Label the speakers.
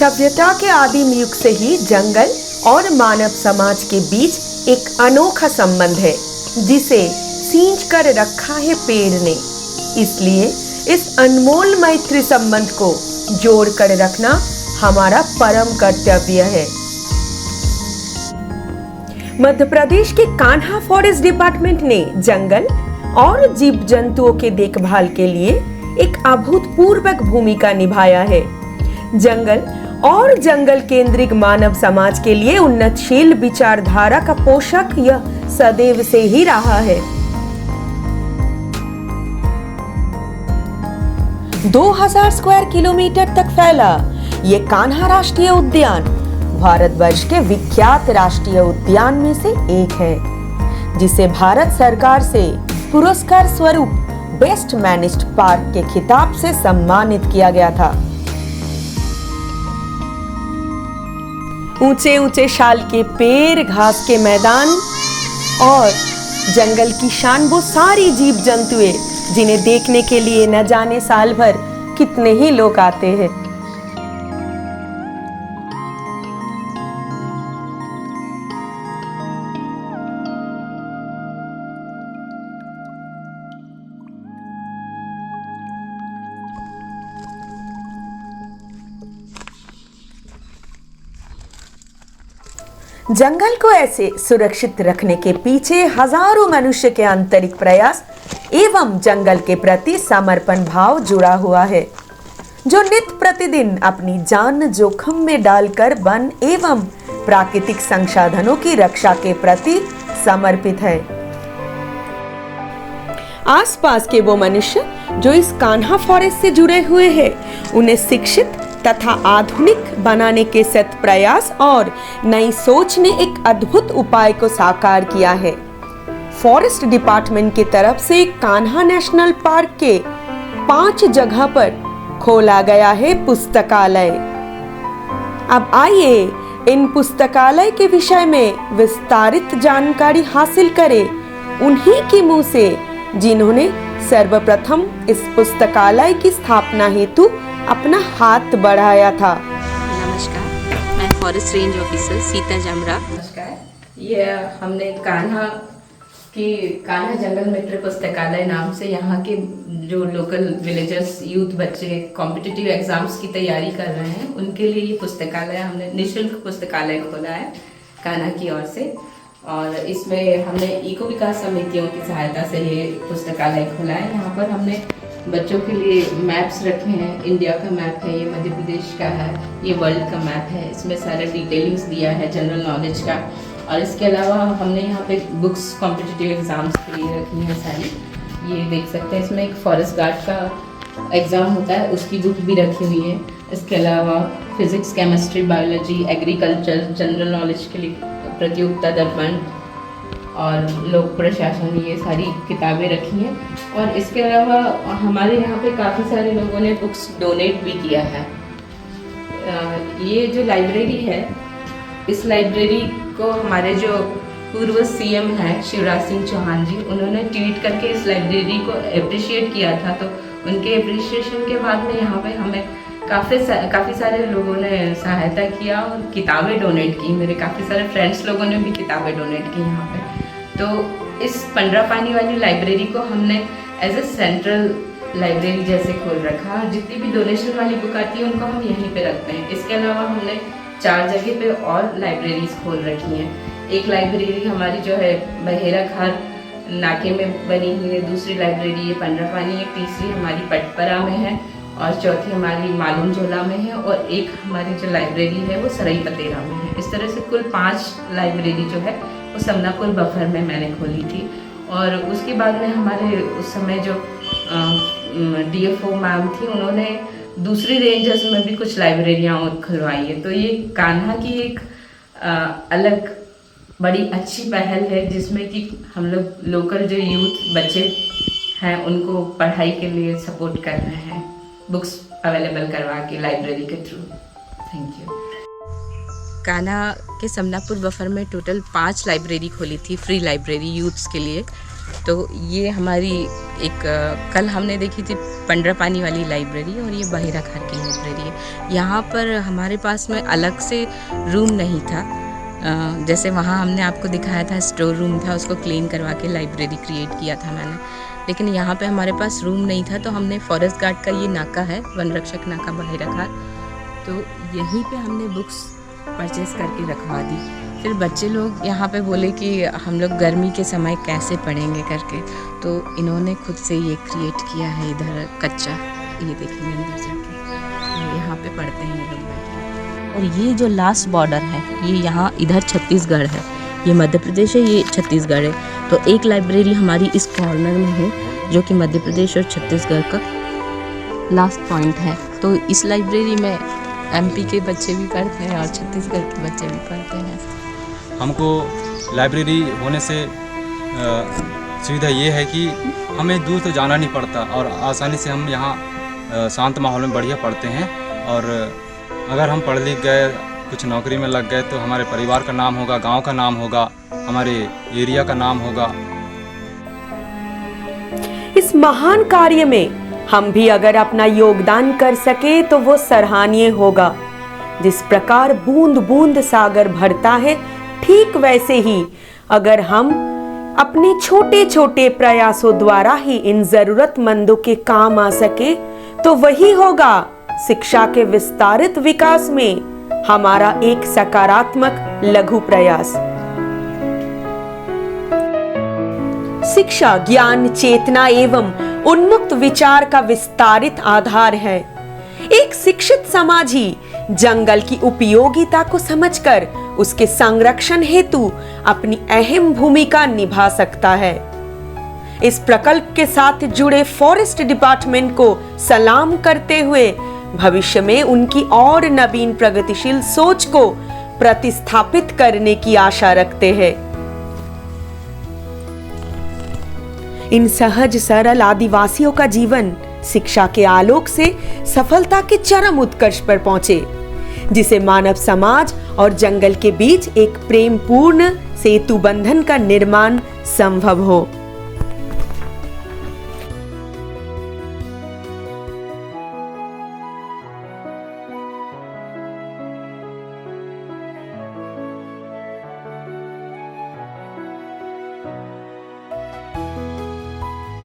Speaker 1: सभ्यता के आदिम युग से ही जंगल और मानव समाज के बीच एक अनोखा संबंध है जिसे सींच कर रखा है पेड़ ने। इसलिए इस अनमोल मैत्री संबंध को जोड़ कर रखना हमारा परम कर्तव्य है। मध्य प्रदेश के कान्हा फॉरेस्ट डिपार्टमेंट ने जंगल और जीव जंतुओं के देखभाल के लिए एक अभूतपूर्व भूमिका निभाया है। जंगल और जंगल केंद्रित मानव समाज के लिए उन्नतशील विचारधारा का पोषक यह सदैव से ही रहा है। 2000 स्क्वायर किलोमीटर तक फैला ये कान्हा राष्ट्रीय उद्यान भारतवर्ष के विख्यात राष्ट्रीय उद्यान में से एक है, जिसे भारत सरकार से पुरस्कार स्वरूप बेस्ट मैनेज्ड पार्क के खिताब से सम्मानित किया गया था। ऊंचे ऊंचे शाल के पेड़, घास के मैदान और जंगल की शान वो सारी जीव जंतुएं जिन्हें देखने के लिए न जाने साल भर कितने ही लोग आते हैं। जंगल को ऐसे सुरक्षित रखने के पीछे हजारों मनुष्य के आंतरिक प्रयास एवं जंगल के प्रति समर्पण भाव जुड़ा हुआ है, जो नित्य प्रतिदिन अपनी जान जोखिम में डालकर वन एवं प्राकृतिक संसाधनों की रक्षा के प्रति समर्पित है। आसपास के वो मनुष्य जो इस कान्हा फॉरेस्ट से जुड़े हुए हैं, उन्हें शिक्षित तथा आधुनिक बनाने के सत प्रयास और नई सोच ने एक अद्भुत उपाय को साकार किया है। फॉरेस्ट डिपार्टमेंट की तरफ से कान्हा नेशनल पार्क के 5 जगह पर खोला गया है पुस्तकालय। अब आइए इन पुस्तकालय के विषय में विस्तारित जानकारी हासिल करें उन्हीं के मुंह से जिन्होंने सर्वप्रथम इस पुस्तकालय की स्थापना हेतु अपना हाथ बढ़ाया था।
Speaker 2: नमस्कार, मैं फॉरेस्ट रेंज ऑफिसर सीता जमरा।
Speaker 3: नमस्कार, ये हमने कान्हा जंगल मित्र पुस्तकालय नाम से यहाँ के जो लोकल विलेजर्स यूथ बच्चे कॉम्पिटिटिव एग्जाम्स की तैयारी कर रहे हैं, उनके लिए ये पुस्तकालय हमने निःशुल्क पुस्तकालय खोला है कान्हा की ओर से। और इसमें हमने इको विकास समितियों की सहायता से ये पुस्तकालय खोला है। यहाँ पर हमने बच्चों के लिए मैप्स रखे हैं। इंडिया का मैप है, ये मध्य प्रदेश का है, ये वर्ल्ड का मैप है। इसमें सारा डिटेलिंग्स दिया है जनरल नॉलेज का। और इसके अलावा हमने यहाँ पे बुक्स कॉम्पिटिटिव एग्जाम्स के लिए रखी हैं सारी। ये देख सकते हैं, इसमें एक फॉरेस्ट गार्ड का एग्ज़ाम होता है, उसकी बुक भी रखी हुई है। इसके अलावा physics, chemistry, biology, agriculture, general knowledge के लिए प्रतियोगिता दर्पण और लोक प्रशासन, ये सारी किताबें रखी हैं। और इसके अलावा हमारे यहाँ पे काफ़ी सारे लोगों ने बुक्स डोनेट भी किया है। ये जो लाइब्रेरी है, इस लाइब्रेरी को हमारे जो पूर्व सीएम हैं शिवराज सिंह चौहान जी, उन्होंने ट्वीट करके इस लाइब्रेरी को अप्रिशिएट किया था। तो उनके अप्रिशिएशन के बाद में यहाँ पे हमें काफ़ी सारे लोगों ने सहायता किया और किताबें डोनेट की। मेरे काफ़ी सारे फ्रेंड्स लोगों ने भी किताबें डोनेट की यहाँ पे। तो इस पंडरापानी वाली लाइब्रेरी को हमने एज ए सेंट्रल लाइब्रेरी जैसे खोल रखा, और जितनी भी डोनेशन वाली बुक आती है उनको हम यहीं पे रखते हैं। इसके अलावा हमने 4 जगह पे और लाइब्रेरीज खोल रखी हैं। एक लाइब्रेरी हमारी जो है बहेरा खार नाके में बनी हुई है, दूसरी लाइब्रेरी ये पंडरापानी है, तीसरी हमारी पटपरा में है और चौथी हमारी मालूम झोला में है, और एक हमारी जो लाइब्रेरी है वो सराई पतेरा में है। इस तरह से कुल 5 लाइब्रेरी जो है वो समनापुर बफर में मैंने खोली थी। और उसके बाद में हमारे उस समय जो DFO मैम थी, उन्होंने दूसरी रेंजर्स में भी कुछ लाइब्रेरियाँ और खुलवाई है। तो ये कान्हा की एक अलग बड़ी अच्छी पहल है, जिसमें कि हम लोग लोकल जो यूथ बच्चे हैं उनको पढ़ाई के लिए सपोर्ट कर रहे हैं, बुक्स अवेलेबल करवा के लाइब्रेरी के थ्रू। Thank you.
Speaker 2: कान्हा के समनापुर बफर में टोटल 5 लाइब्रेरी खोली थी, फ्री लाइब्रेरी यूथ्स के लिए।
Speaker 3: तो ये हमारी एक कल हमने देखी थी पंडरापानी वाली लाइब्रेरी, और ये बहिराखार की लाइब्रेरी है। यहाँ पर हमारे पास में अलग से रूम नहीं था, जैसे वहाँ हमने आपको दिखाया था स्टोर रूम था, उसको क्लीन करवा के लाइब्रेरी क्रिएट किया था मैंने, लेकिन यहाँ पे हमारे पास रूम नहीं था। तो हमने फॉरेस्ट गार्ड का ये नाका है, वन रक्षक नाका बहिराखार, तो यहीं पे हमने बुक्स परचेस करके रखवा दी। फिर बच्चे लोग यहाँ पे बोले कि हम लोग गर्मी के समय कैसे पढ़ेंगे करके, तो इन्होंने खुद से ये क्रिएट किया है इधर कच्चा, ये देखेंगे अंदर जाके यहाँ पे पढ़ते हैं ये लोग बैठ। और ये जो लास्ट बॉर्डर है ये यहाँ इधर छत्तीसगढ़ है, ये मध्य प्रदेश है, ये छत्तीसगढ़ है। तो एक लाइब्रेरी हमारी इस कॉर्नर में है जो कि मध्य प्रदेश और छत्तीसगढ़ का लास्ट पॉइंट है। तो इस लाइब्रेरी में एमपी के बच्चे भी पढ़ते हैं और छत्तीसगढ़ के बच्चे भी पढ़ते हैं।
Speaker 4: हमको लाइब्रेरी होने से सुविधा ये है कि हमें दूर तो जाना नहीं पड़ता और आसानी से हम यहाँ शांत माहौल में बढ़िया पढ़ते हैं। और अगर हम पढ़ लिख गए, कुछ नौकरी में लग गए तो हमारे परिवार का नाम होगा, गांव का नाम होगा, हमारे एरिया का नाम होगा।
Speaker 1: इस महान कार्य में हम भी अगर अपना योगदान कर सके तो वो सराहनीय होगा। जिस प्रकार बूंद बूंद सागर भरता है, ठीक वैसे ही अगर हम अपने छोटे छोटे प्रयासों द्वारा ही इन जरूरतमंदों के काम आ सके तो वही होगा शिक्षा के विस्तारित विकास में हमारा एक सकारात्मक लघु प्रयास। शिक्षा ज्ञान, चेतना एवं उन्मुक्त विचार का विस्तारित आधार है। एक शिक्षित समाज ही जंगल की उपयोगिता को समझकर उसके संरक्षण हेतु अपनी अहम भूमिका निभा सकता है। इस प्रकल्प के साथ जुड़े फॉरेस्ट डिपार्टमेंट को सलाम करते हुए भविष्य में उनकी और नवीन प्रगतिशील सोच को प्रतिस्थापित करने की आशा रखते हैं। इन सहज सरल आदिवासियों का जीवन शिक्षा के आलोक से सफलता के चरम उत्कर्ष पर पहुंचे, जिसे मानव समाज और जंगल के बीच एक प्रेमपूर्ण सेतु बंधन का निर्माण संभव हो।